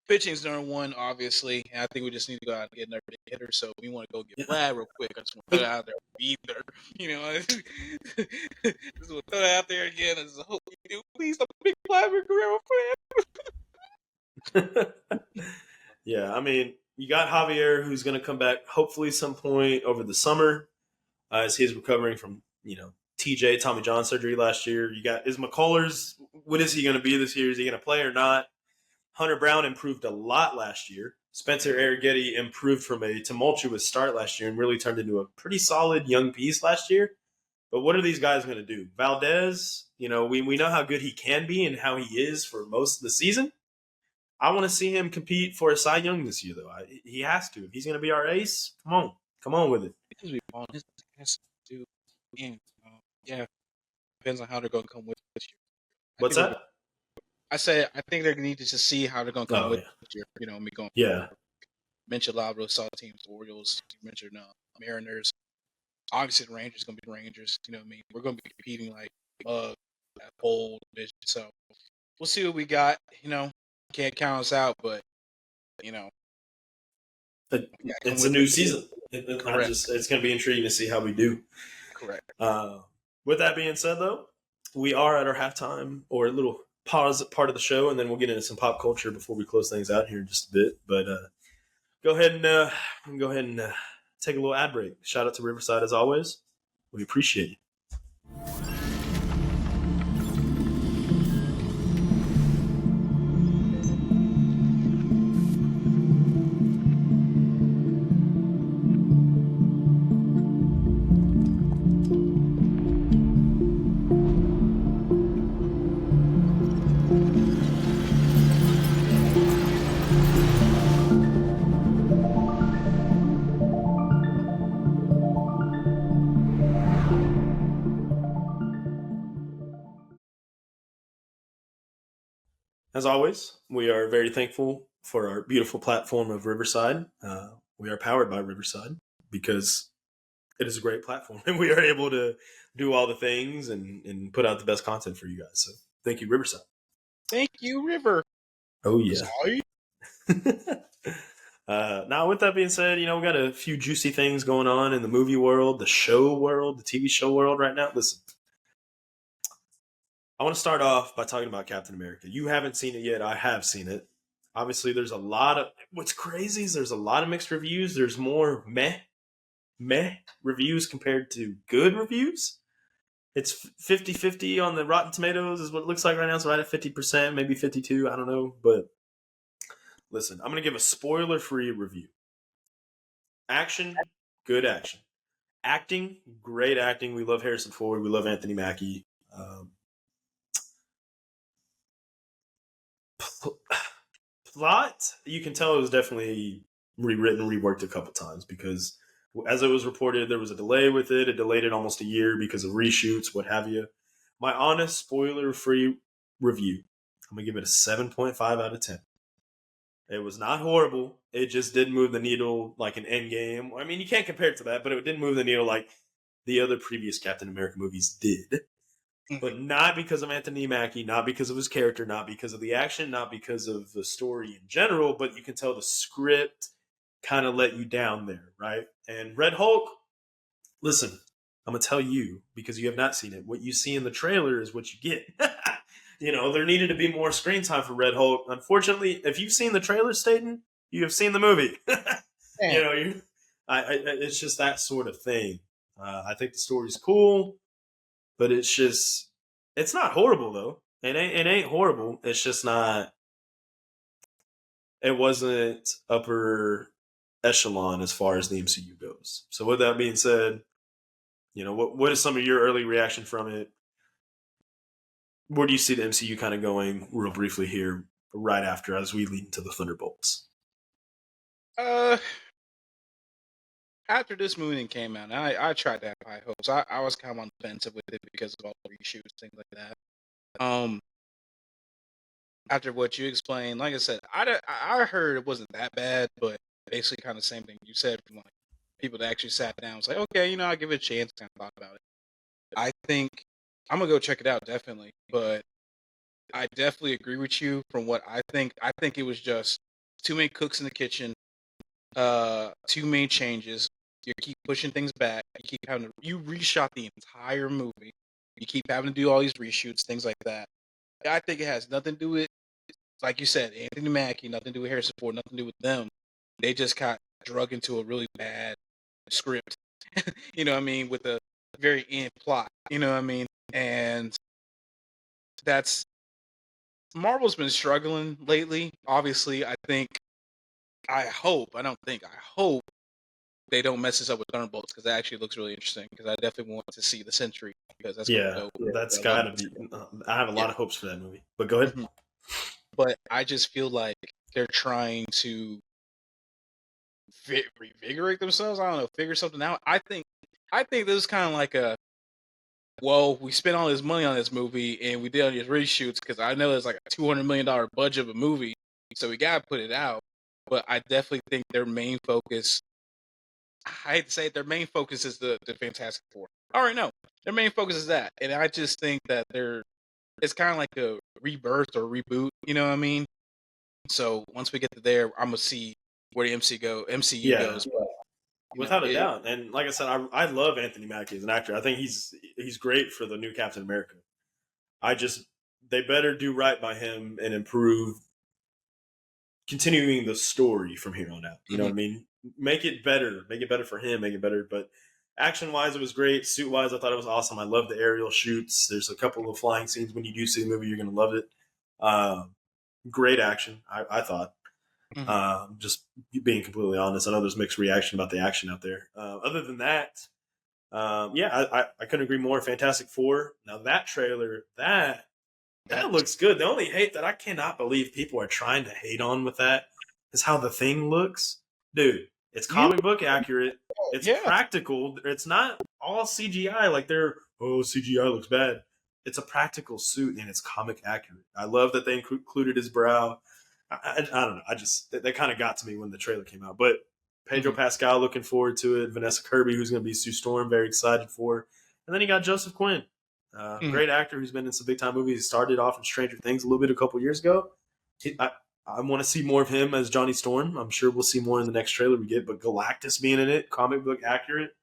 pitching's number one, obviously. And I think we just need to go out and get another big hitter. So we want to go get Yeah. Vlad real quick. I just want to throw it out there. Either, you know, just want to throw it out there again. I just hope we do. Please, I'm a big Vladimir Guerrero Yeah, I mean, you got Javier, who's going to come back hopefully some point over the summer as he's recovering from TJ Tommy John surgery last year. You got is McCullers. What is he going to be this year? Is he going to play or not? Hunter Brown improved a lot last year. Spencer Arrighetti improved from a tumultuous start last year and really turned into a pretty solid young piece last year. But what are these guys going to do? Valdez, we know how good he can be and how he is for most of the season. I want to see him compete for a Cy Young this year, though. He has to. If he's going to be our ace, come on with it. Flair. His ass, dude. And, yeah, depends on how they're going to come with this year. What's that? I say I think they're going to need to just see how they're going to come Oh with yeah, this year. You know, me going. yeah. Mentioned a lot of those solid teams, the Orioles. You mentioned Mariners. Obviously, the Rangers going to be the Rangers. You know what I mean? We're going to be competing like that whole division. So we'll see what we got. You know, can't count us out, but you know, It's a new season. Correct. It's going to be intriguing to see how we do. Correct. With that being said, though, we are at our halftime or a little pause part of the show, and then we'll get into some pop culture before we close things out here in just a bit. But go ahead and take a little ad break. Shout out to Riverside as always. We appreciate you. As always, we are very thankful for our beautiful platform of Riverside. We are powered by Riverside because it is a great platform and we are able to do all the things and put out the best content for you guys. So thank you, Riverside. Thank you, River. Oh, yeah. Sorry. Now, with that being said, we got a few juicy things going on in the movie world, the show world, the TV show world right now. Listen, I want to start off by talking about Captain America. You haven't seen it yet. I have seen it. Obviously, there's a lot of what's crazy is there's a lot of mixed reviews. There's more meh reviews compared to good reviews. It's 50-50 on the Rotten Tomatoes is what it looks like right now. It's right at 50%, maybe 52. I don't know. But listen, I'm going to give a spoiler-free review. Action, good action. Acting, great acting. We love Harrison Ford. We love Anthony Mackie. Plot, you can tell it was definitely rewritten, reworked a couple times because as it was reported, there was a delay with it. It delayed it almost a year because of reshoots, what have you. My honest spoiler-free review, I'm going to give it a 7.5 out of 10. It was not horrible. It just didn't move the needle like an Endgame. I mean, you can't compare it to that, but it didn't move the needle like the other previous Captain America movies did. But not because of Anthony Mackie, not because of his character, not because of the action, not because of the story in general, but you can tell the script kind of let you down there, right? And Red Hulk, listen, I'm gonna tell you because you have not seen it. What you see in the trailer is what you get. There needed to be more screen time for Red Hulk. Unfortunately, if you've seen the trailer, Staten, you have seen the movie. Man, It's just that sort of thing. I think the story's cool, but it's not horrible though. It ain't horrible. It's just not. It wasn't upper echelon as far as the MCU goes. So with that being said, what is some of your early reaction from it? Where do you see the MCU kind of going, real briefly here, right after as we lead into the Thunderbolts? uh, after this movie came out, I tried to have high hopes. I was kind of on the fence with it because of all the reshoots, things like that. After what you explained, like I said, I heard it wasn't that bad, but basically kind of the same thing you said from like people that actually sat down. It's like, okay, I'll give it a chance, kind of thought about it. I think I'm gonna go check it out definitely, but I definitely agree with you from what I think. I think it was just too many cooks in the kitchen, too many changes. You keep pushing things back. You reshot the entire movie. You keep having to do all these reshoots, things like that. I think it has nothing to do with, like you said, Anthony Mackie, nothing to do with Harrison Ford, nothing to do with them. They just got drug into a really bad script. You know what I mean? With a very end plot. You know what I mean? And that's Marvel's been struggling lately. Obviously, I hope they don't mess this up with Thunderbolts because that actually looks really interesting. Because I definitely want to see the Sentry because that's gonna be Yeah, dope. that's I love got to be. I have a Yeah. lot of hopes for that movie. But go ahead. Mhm. But I just feel like they're trying to revigorate themselves. I don't know, figure something out. I think this is kind of like we spent all this money on this movie and we did all these reshoots because I know it's like a $200 million budget of a movie, so we gotta put it out. But I definitely think their main focus. I hate to say it, their main focus is the Fantastic Four. All right, no, their main focus is that, and I just think that it's kind of like a rebirth or reboot. You know what I mean? So once we get to there, I'm gonna see where the MCU Yeah, goes. without a doubt. And like I said, I love Anthony Mackie as an actor. I think he's great for the new Captain America. I just they better do right by him and improve continuing the story from here on out. You know Mhm. what I mean? Make it better. Make it better for him. Make it better. But action wise, it was great. Suit wise, I thought it was awesome. I love the aerial shoots. There's a couple of flying scenes. When you do see the movie, you're gonna love it. Great action, I thought. Mhm. Just being completely honest, I know there's mixed reaction about the action out there. Other than that, yeah, I couldn't agree more. Fantastic Four. Now that trailer, that looks good. The only hate that I cannot believe people are trying to hate on with that is how the thing looks. Dude, it's You, comic book accurate. It's yeah. practical. It's not all CGI like CGI looks bad. It's a practical suit and it's comic accurate. I love that they included his brow. I don't know. That kind of got to me when the trailer came out. But Pedro Mhm. Pascal, looking forward to it. Vanessa Kirby, who's going to be Sue Storm, very excited for. And then you got Joseph Quinn, Mhm. great actor who's been in some big time movies. He started off in Stranger Things a couple years ago. I want to see more of him as Johnny Storm. I'm sure we'll see more in the next trailer we get. But Galactus being in it, comic book accurate.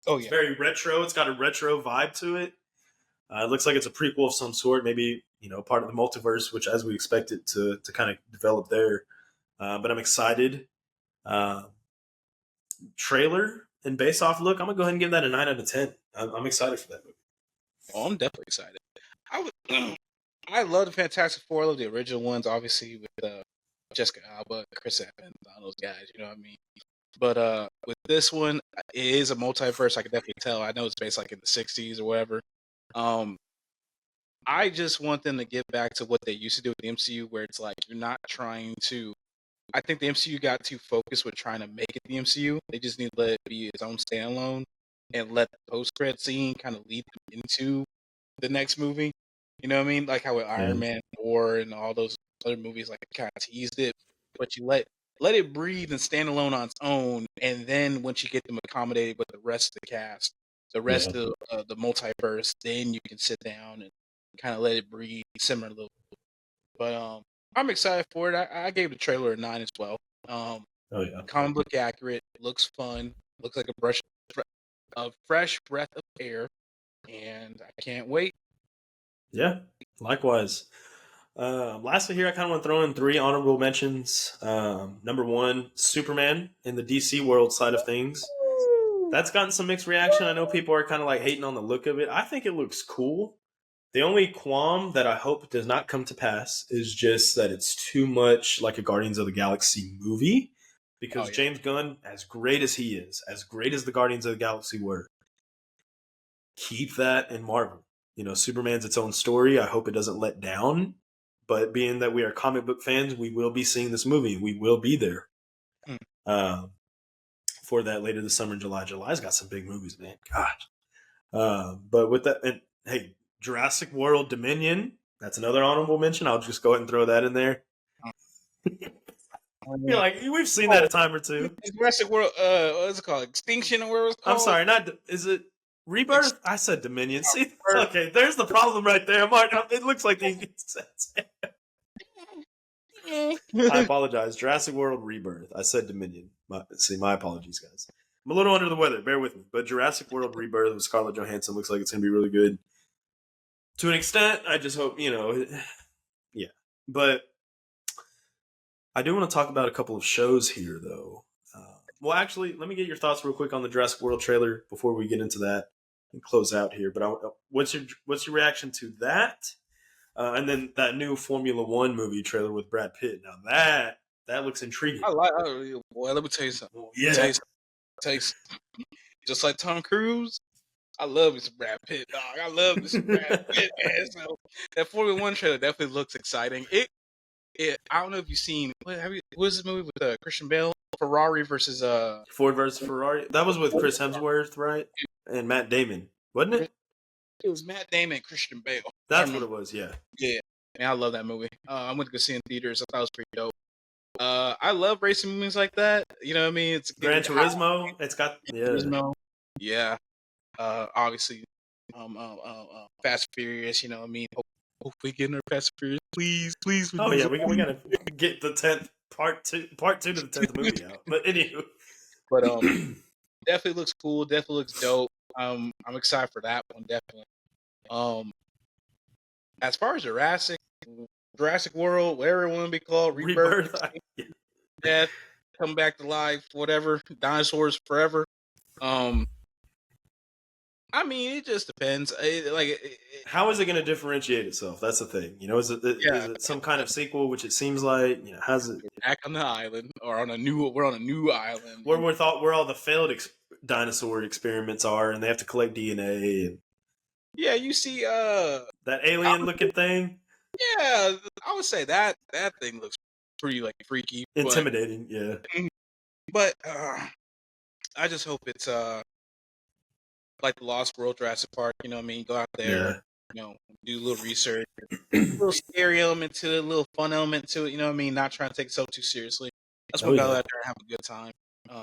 Oh It's yeah. very retro. It's got a retro vibe to it. It looks like it's a prequel of some sort, maybe part of the multiverse, which as we expect it to kind of develop there. But I'm excited. Uh, Trailer and based off look, I'm gonna go ahead and give that a 9 out of 10. I'm excited for that movie. Oh, I'm definitely excited. I would. I love the Fantastic Four. I love the original ones, obviously with Jessica Alba, Chris Evans, all those guys. You know what I mean? But with this one, it is a multiverse. I can definitely tell. I know it's based like in the '60s or whatever. Um, I just want them to get back to what they used to do with the MCU, where it's like you're not trying to. I think the MCU got too focused with trying to make it the MCU. They just need to let it be its own standalone and let the post-credit scene kind of lead them into the next movie. You know what I mean? Like how with Iron Mhm. Man 4 and all those other movies, like kind of teased it, but you let it breathe and stand alone on its own, and then once you get them accommodated with the rest of the cast, the Yeah. rest of the multiverse, then you can sit down and kind of let it breathe, simmer a little. But I'm excited for it. I gave the trailer a 9 as well. Oh yeah. comic book accurate, looks fun, looks like a fresh breath of air, and I can't wait. Yeah. Likewise. Lastly, here I kind of want to throw in three honorable mentions. Number one, Superman in the DC world side of things. That's gotten some mixed reaction. I know people are kind of like hating on the look of it. I think it looks cool. The only qualm that I hope does not come to pass is just that it's too much like a Guardians of the Galaxy movie. Oh Because yeah. James Gunn, as great as he is, as great as the Guardians of the Galaxy were, keep that in Marvel. Superman's its own story. I hope it doesn't let down. But being that we are comic book fans, we will be seeing this movie. We will be there Mm. uh, for that later this summer in July. July's got some big movies, man. God. But with that, and hey, Jurassic World Dominion, that's another honorable mention. I'll just go ahead and throw that in there. Oh, You're yeah. like, we've seen that a time or two. Jurassic World, what's it called? Extinction or what it was I'm called? sorry, not is it Rebirth? I said Dominion. See, okay, there's the problem right there, Mark. It looks like these get sense. I apologize. Jurassic World Rebirth. I said Dominion. My apologies, guys. I'm a little under the weather. Bear with me. But Jurassic World Rebirth with Scarlett Johansson looks like it's going to be really good. To an extent, I just hope, yeah. But I do want to talk about a couple of shows here, though. Well, actually, let me get your thoughts real quick on the Jurassic World trailer before we get into that and close out here. But what's your reaction to that? And then that new Formula One movie trailer with Brad Pitt. Now that looks intriguing. Boy, let me tell you something. Yeah. Just like Tom Cruise, I love me some Brad Pitt, dog. I love me some Brad Pitt, man. So that Formula One trailer definitely looks exciting. I don't know if you've seen what is this movie with Christian Bale, Ferrari versus Ford versus Ferrari. That was with Chris Hemsworth, right? And Matt Damon, wasn't it? It was Matt Damon and Christian Bale. That's what it was. Yeah. Yeah, man, I love that movie. I went to go see it in theaters. I thought it was pretty dope. I love racing movies like that. You know what I mean? It's Gran Turismo. It's got Turismo. Yeah. Obviously, Fast and Furious. You know what I mean? Hope we get another Fast and Furious, please. Oh yeah, we gotta get the 10th part two to the 10th movie out. But anywho, But definitely looks cool. Definitely looks dope. I'm excited for that one. Definitely. As far as Jurassic World, whatever it want to be called, Rebirth, death, come back to life, whatever, dinosaurs forever. I mean, it just depends. How is it going to differentiate itself? That's the thing. Is it some kind of sequel, which it seems like? How's it back on the island or we're on a new island where all the failed dinosaur experiments are, and they have to collect DNA. And yeah, you see, that alien-looking thing. Yeah, I would say that thing looks pretty freaky, intimidating. But I just hope it's like the Lost World Jurassic Park. You know what I mean? Go out there, do a little research, a little scary element to it, a little fun element to it. You know what I mean? Not trying to take itself too seriously. That's what go out there and have a good time.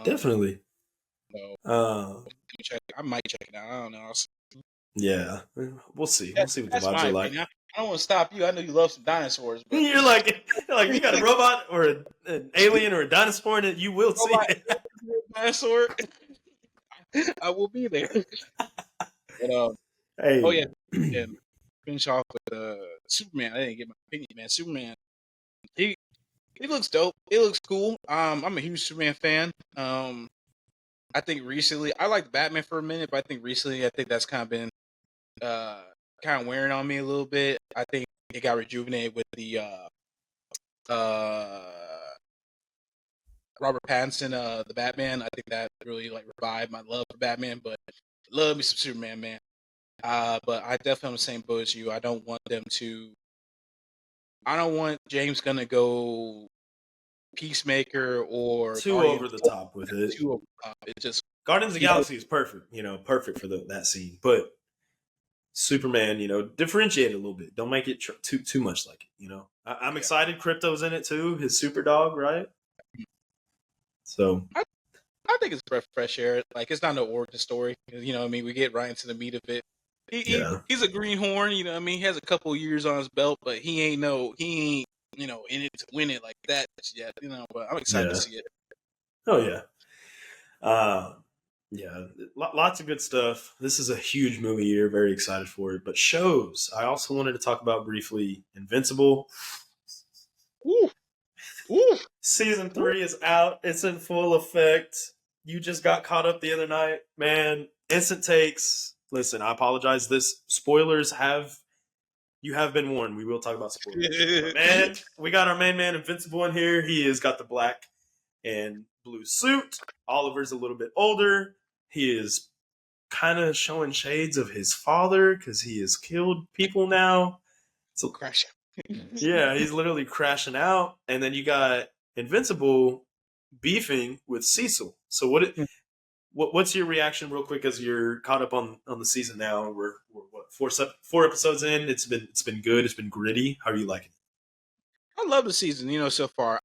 Definitely. So, I might check it out. I don't know. Yeah, we'll see. We'll see what the vibes are like. I don't want to stop you. I know you love some dinosaurs. But you're like you got a robot or an alien or a dinosaur in it. You will see it. Dinosaur. I will be there. But, hey. Oh yeah. Finish off with Superman. I didn't get my opinion, man. Superman. He looks dope. It looks cool. I'm a huge Superman fan. I think recently I liked Batman for a minute, but I think recently that's kind of been kind of wearing on me a little bit. I think it got rejuvenated with the Robert Pattinson, the Batman. I think that really revived my love for Batman, but love me some Superman, man. But I definitely am the same boat as you. I don't want James Gunn to go Peacemaker or too over the top with it. Too over the top. It just Guardians of the Galaxy is perfect, perfect for that scene. But Superman, differentiate it a little bit. Don't make it too much like it. I'm excited. Crypto's in it too. His super dog, right? So I think it's fresh air. It's not no origin story. You know what I mean? We get right into the meat of it. He's a greenhorn. You know what I mean? He has a couple of years on his belt, but he ain't in it to win it like that yet. But I'm excited to see it. Oh yeah. Uh, yeah, lots of good stuff. This is a huge movie year. Very excited for it. But shows, I also wanted to talk about briefly Invincible. Ooh, ooh, Season ooh. 3 is out. It's in full effect. You just got caught up the other night, man. Instant takes. Listen, I apologize. This spoilers have you have been warned. We will talk about spoilers. But man, we got our main man Invincible in here. He has got the black and blue suit. Oliver's a little bit older. He is kind of showing shades of his father because he has killed people now. So Crash. yeah, he's literally crashing out. And then you got Invincible beefing with Cecil. So what's your reaction, real quick, as you're caught up on the season now? We're what, four episodes in. It's been good. It's been gritty. How are you liking I love the season, so far.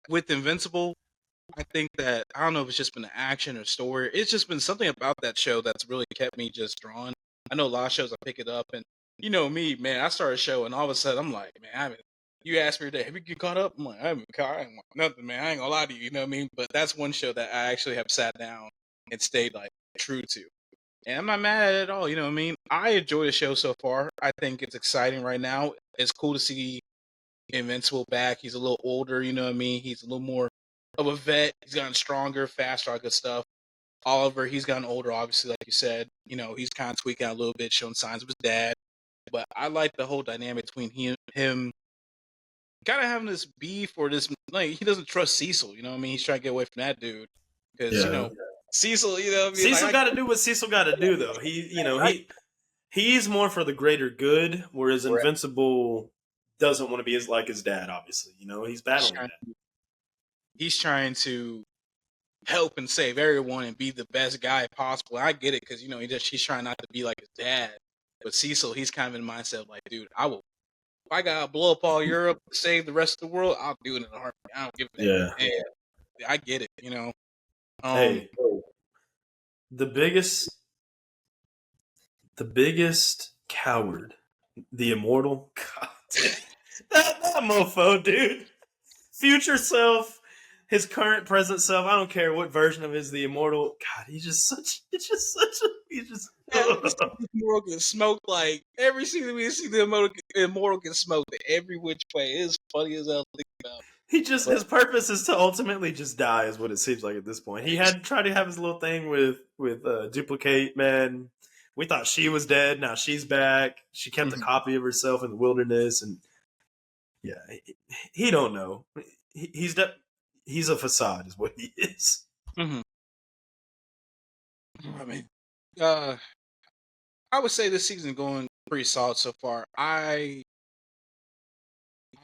With Invincible, I think that I don't know if it's just been the action or story. It's just been something about that show that's really kept me just drawn. I know a lot of shows I pick it up, and you know me, man. I start a show, and all of a sudden I'm like, man, I haven't. You asked me today, have you get caught up? I'm like, I haven't caught. I ain't watched nothing, man. I ain't gonna lie to you. You know what I mean? But that's one show that I actually have sat down and stayed like true to, and I'm not mad at it at all. You know what I mean? I enjoy the show so far. I think it's exciting right now. It's cool to see Invincible back. He's a little older, you know what I mean? He's a little more of a vet. He's gotten stronger, faster, all good stuff. Oliver, he's gotten older, obviously, like you said. He's kind of tweaking out a little bit, showing signs of his dad. But I like the whole dynamic between him kind of having this beef or this, like, he doesn't trust Cecil, you know what I mean? He's trying to get away from that dude. it? Because, Yeah, Cecil, you know what I mean? Cecil Like, got to do what Cecil got to do, though. I, He's more for the greater good, whereas Correct. Invincible doesn't want to be as like his dad. Obviously, he's He's battling trying, that. he's trying to help and save everyone and be the best guy possible. I get it because he's trying not to be like his dad. But Cecil, he's kind of in the mindset of like, dude, if I gotta blow up all Europe to save the rest of the world, I'll do it in a heartbeat. I don't give a damn. Yeah. And I get it. Um, Hey, the biggest the biggest coward, the immortal. God, that mofo, dude. Future self, his current present self. I don't care what version of his the immortal. God, he's just such. It's just such a. He's just. every season the Immortal can smoke like every season we see the Immortal can smoke every which way. It's funny as hell to think about. But His purpose is to ultimately just die, is what it seems like at this point. He had tried to have his little thing with duplicate, man. We thought she was dead. Now she's back. She kept a copy of herself in the wilderness, and yeah, he don't know. He's he's a facade, is what he is. mm-hmm. I mean, I would say this season going pretty solid so far. I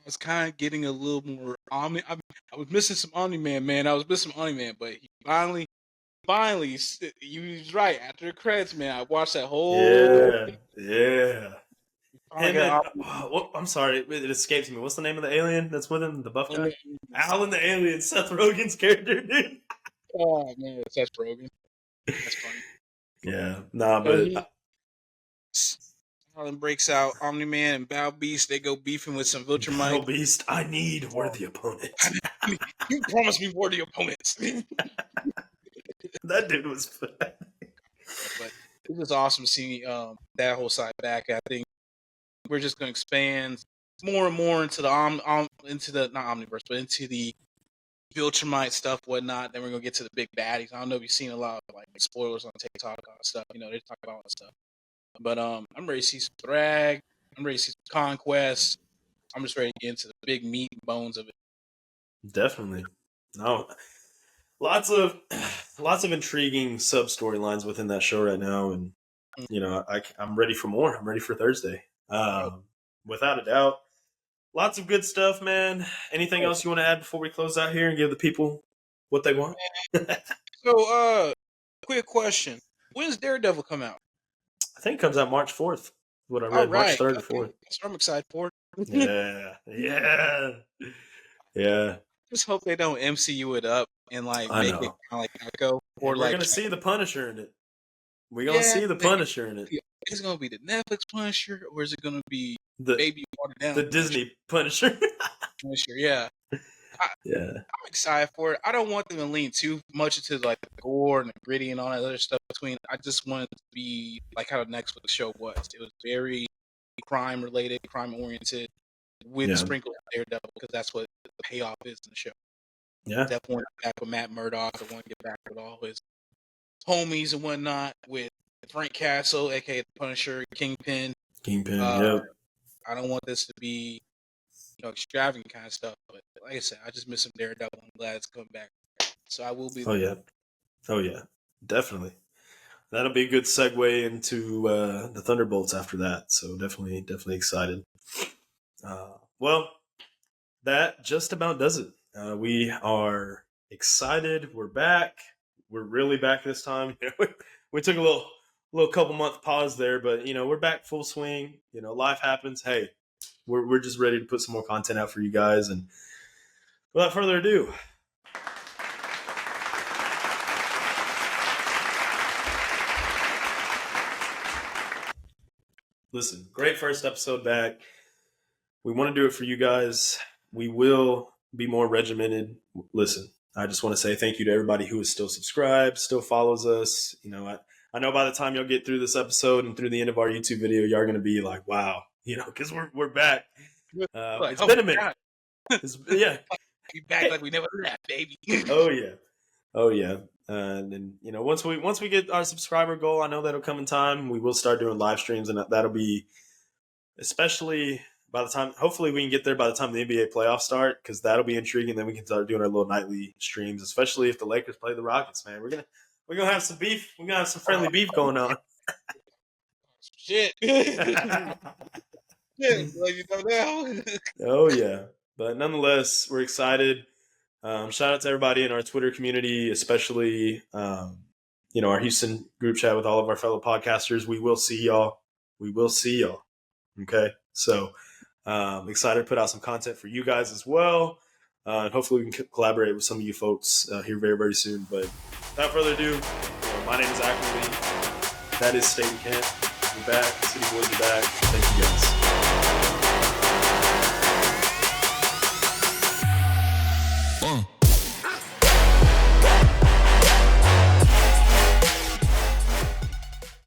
was kind of getting a little more Omni. I was missing some Omni Man, man. I was missing Omni Man, but he finally, you was right. After the credits, man, I watched that whole. Yeah. Finally Him and got I'm sorry, it escapes me. What's the name of the alien that's with him? The buff guy, Omni. Alan the alien, Seth Rogen's character, dude. Oh man, that's Rogan. That's funny. Yeah, nah, So but Harlan breaks out Omni Man and Bow Beast. They go beefing with some Battle Viltrumite. Beast, I need worthy opponents. You promised me worthy opponents. That dude was fun. But it was awesome seeing that whole side back. I think we're just going to expand more and more into the into the not omniverse, but into the Viltrumite stuff, whatnot. Then we're gonna get to the big baddies. I don't know if you've seen a lot of like spoilers on TikTok on stuff. They talk about all that stuff. But I'm ready to see some Thrag. I'm ready to see some Conquest. I'm just ready to get into the big meat and bones of it. Definitely. No, lots of intriguing sub storylines within that show right now, and I'm ready for more. I'm ready for Thursday. Without a doubt. Lots of good stuff, man. Anything else you want to add before we close out here and give the people what they want? So, quick question: when's Daredevil come out? I think it comes out March 4th. What I All read, March right, 3rd or okay. 4th. So I'm excited for it. Yeah. Just hope they don't MCU it up and like I make it know. kind of like Echo or And we're like gonna see the Punisher in it. We're gonna see the Punisher in it. Is it gonna be the Netflix Punisher or is it gonna be The baby watered down the Disney Punisher. Punisher? Yeah, Yeah. I'm excited for it. I don't want them to lean too much into like the gore and the gritty and all that other stuff between. I just wanted it to be like how the Netflix show was. It was very crime related, crime oriented, with Yeah. sprinkles of Daredevil because that's what the payoff is in the show. Yeah. Definitely want to get back with Matt Murdock. I want to get back with all his homies and whatnot with Frank Castle, aka the Punisher, Kingpin. Kingpin. Yep. I don't want this to be extravagant kind of stuff, but like I said, I just miss some Daredevil. I'm glad it's coming back. So I will be Oh there. yeah. Oh yeah. Definitely. That'll be a good segue into the Thunderbolts after that. So definitely excited. Well, that just about does it. We are excited. We're back. We're really back this time. We took a little couple month pause there, but we're back full swing. Life happens. Hey, we're just ready to put some more content out for you guys. And without further ado, listen, great first episode back. We want to do it for you guys. We will be more regimented. Listen, I just want to say thank you to everybody who is still subscribed, still follows us. I know by the time you'll get through this episode and through the end of our YouTube video, you're going to be like, wow, because we're back. Like, it's been a minute. Yeah. We back like we never left, baby. Oh yeah. And then once we get our subscriber goal, I know that'll come in time. We will start doing live streams, and that'll be especially by the time. Hopefully, we can get there by the time the NBA playoffs start, because that'll be intriguing. Then we can start doing our little nightly streams, especially if the Lakers play the Rockets. Man, we're gonna have some beef. We're gonna have some friendly beef going on. Shit. Yeah, well, now. Oh yeah, but nonetheless, we're excited. Shout out to everybody in our Twitter community, especially our Houston group chat with all of our fellow podcasters. We will see y'all. Okay, so excited to put out some content for you guys as well, and hopefully we can collaborate with some of you folks here very, very soon. But without further ado, my name is Aaannnddd. That is State Kent. We're back. City Boys are back. Thank you guys.